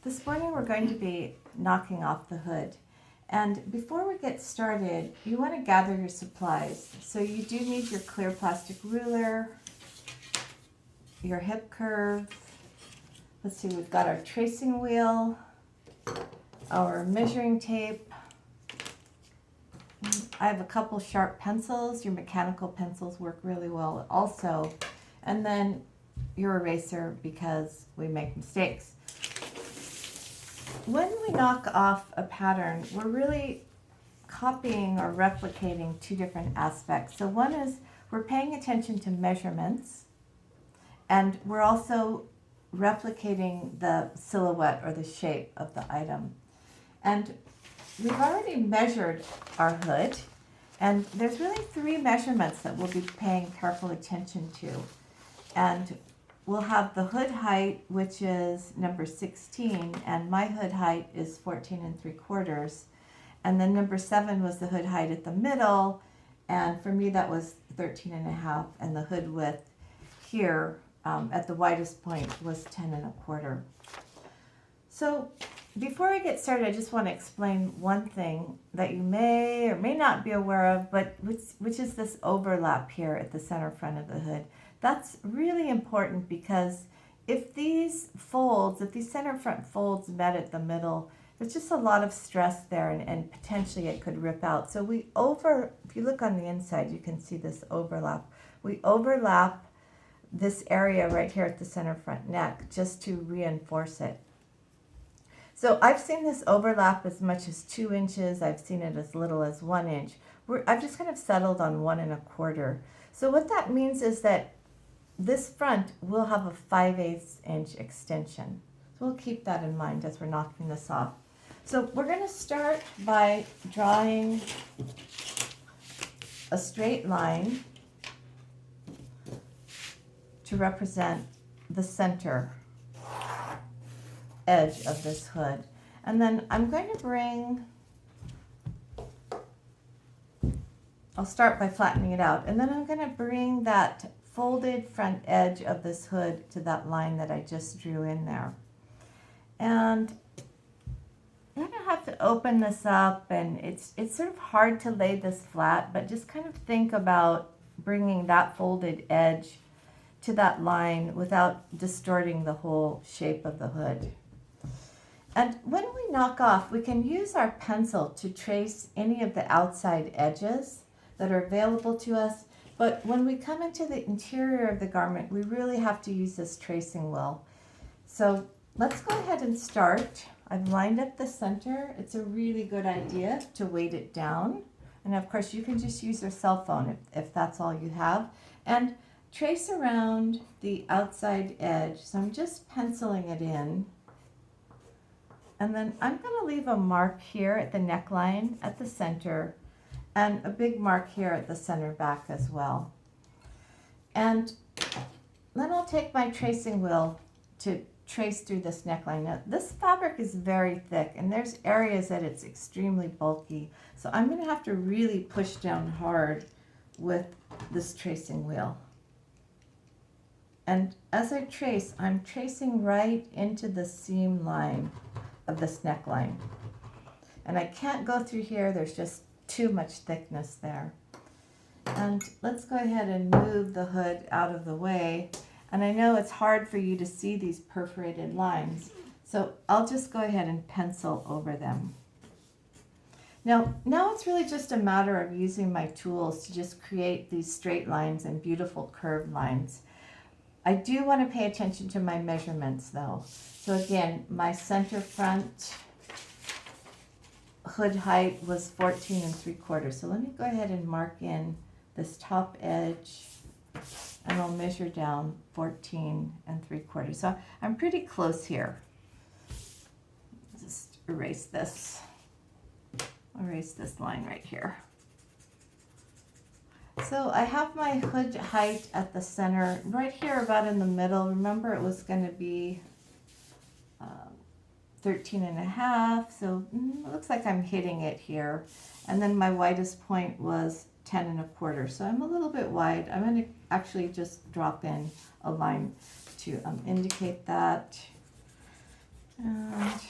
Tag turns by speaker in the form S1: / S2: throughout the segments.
S1: This morning we're going to be knocking off the hood. And before we get started, you want to gather your supplies. So you do need your clear plastic ruler, your hip curve. Let's see, we've got our tracing wheel, our measuring tape. I have a couple sharp pencils. Your mechanical pencils work really well also. And then your eraser because we make mistakes. When we knock off a pattern, we're really copying or replicating two different aspects. So one is we're paying attention to measurements, and we're also replicating the silhouette or the shape of the item. And we've already measured our hood, and there's really three measurements that we'll be paying careful attention to. And we'll have the hood height, which is number 16, and my hood height is 14 3/4. And then number 7 was the hood height at the middle, and for me that was 13 1/2, and the hood width here at the widest point was 10 1/4. So before I get started, I just want to explain one thing that you may or may not be aware of, but which is this overlap here at the center front of the hood. That's really important because if these center front folds met at the middle, there's just a lot of stress there and potentially it could rip out. So if you look on the inside, you can see this overlap. We overlap this area right here at the center front neck just to reinforce it. So I've seen this overlap as much as 2 inches. I've seen it as little as 1 inch. I've just kind of settled on 1 1/4. So what that means is that this front will have a 5/8 inch extension. So we'll keep that in mind as we're knocking this off. So we're going to start by drawing a straight line to represent the center edge of this hood. And then I'm going to I'll start by flattening it out, and then I'm going to bring that folded front edge of this hood to that line that I just drew in there. And I'm going to have to open this up, and it's sort of hard to lay this flat, but just kind of think about bringing that folded edge to that line without distorting the whole shape of the hood. And when we knock off, we can use our pencil to trace any of the outside edges that are available to us. But when we come into the interior of the garment, we really have to use this tracing wheel. So let's go ahead and start. I've lined up the center. It's a really good idea to weight it down. And of course, you can just use your cell phone if that's all you have. And trace around the outside edge. So I'm just penciling it in. And then I'm going to leave a mark here at the neckline at the center, and a big mark here at the center back as well. And then I'll take my tracing wheel to trace through this neckline. Now, this fabric is very thick, and there's areas that it's extremely bulky. So I'm going to have to really push down hard with this tracing wheel. And as I trace, I'm tracing right into the seam line of this neckline. And I can't go through here. There's just too much thickness there. And let's go ahead and move the hood out of the way. And I know it's hard for you to see these perforated lines, so I'll just go ahead and pencil over them. Now it's really just a matter of using my tools to just create these straight lines and beautiful curved lines. I do want to pay attention to my measurements though. So again, my center front hood height was 14 3/4. So let me go ahead and mark in this top edge, and I'll measure down 14 3/4. So I'm pretty close here. Just erase this line right here. So I have my hood height at the center, right here about in the middle. Remember, it was going to be 13 1/2, so it looks like I'm hitting it here. And then my widest point was 10 1/4, so I'm a little bit wide. I'm going to actually just drop in a line to indicate that. And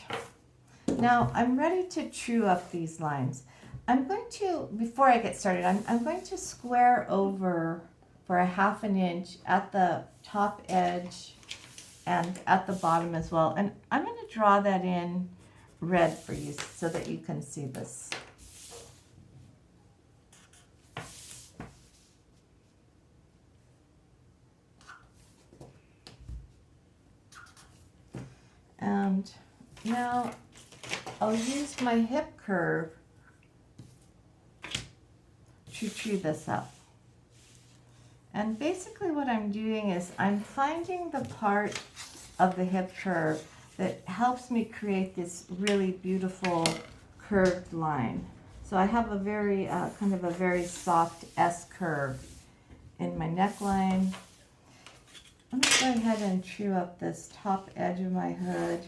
S1: Now I'm ready to true up these lines. I'm going to, before I get started, I'm going to square over for a 1/2 inch at the top edge and at the bottom as well. And I'm going to draw that in red for you so that you can see this. And now I'll use my hip curve to true this up. And basically what I'm doing is I'm finding the part of the hip curve that helps me create this really beautiful curved line. So I have a very, kind of a very soft S curve in my neckline. Let me go ahead and true up this top edge of my hood.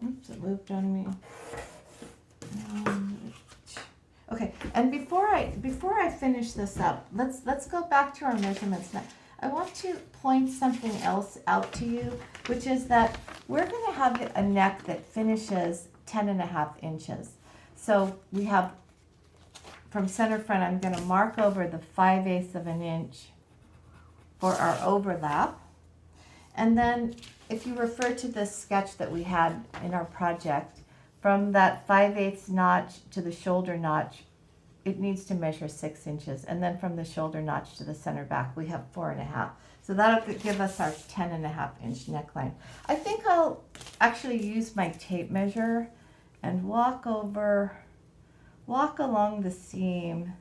S1: Oops, it moved on me. Okay, and before I finish this up, let's go back to our measurements now. I want to point something else out to you, which is that we're going to have a neck that finishes 10.5 inches. So we have, from center front, I'm going to mark over the 5/8 of an inch for our overlap. And then if you refer to this sketch that we had in our project, from that 5/8 notch to the shoulder notch, it needs to measure 6 inches. And then from the shoulder notch to the center back, we have 4.5. So that'll give us our 10.5 inch neckline. I think I'll actually use my tape measure and walk along the seam,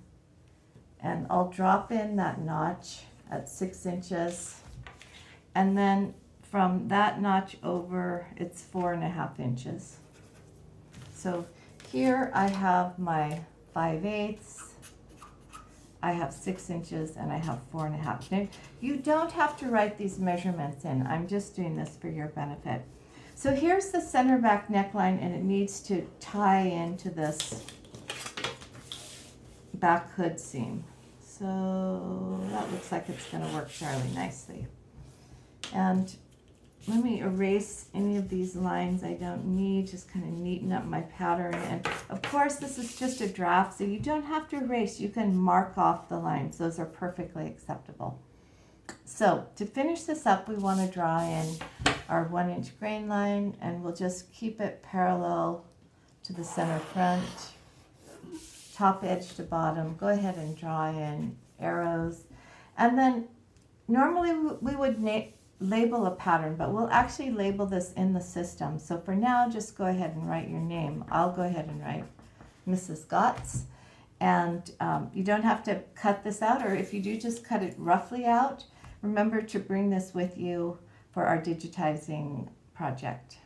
S1: and I'll drop in that notch at 6 inches. And then from that notch over, it's 4.5 inches. So here I have my 5/8, I have 6 inches, and I have 4.5. Now, you don't have to write these measurements in. I'm just doing this for your benefit. So here's the center back neckline, and it needs to tie into this back hood seam. So that looks like it's going to work fairly nicely. And let me erase any of these lines I don't need, just kind of neaten up my pattern. And of course, this is just a draft, so you don't have to erase. You can mark off the lines. Those are perfectly acceptable. So to finish this up, we want to draw in our 1 inch grain line, and we'll just keep it parallel to the center front, top edge to bottom. Go ahead and draw in arrows. And then normally we would label a pattern, but we'll actually label this in the system. So for now, just go ahead and write your name. I'll go ahead and write Mrs. Gotts. And you don't have to cut this out, or if you do, just cut it roughly out. Remember to bring this with you for our digitizing project.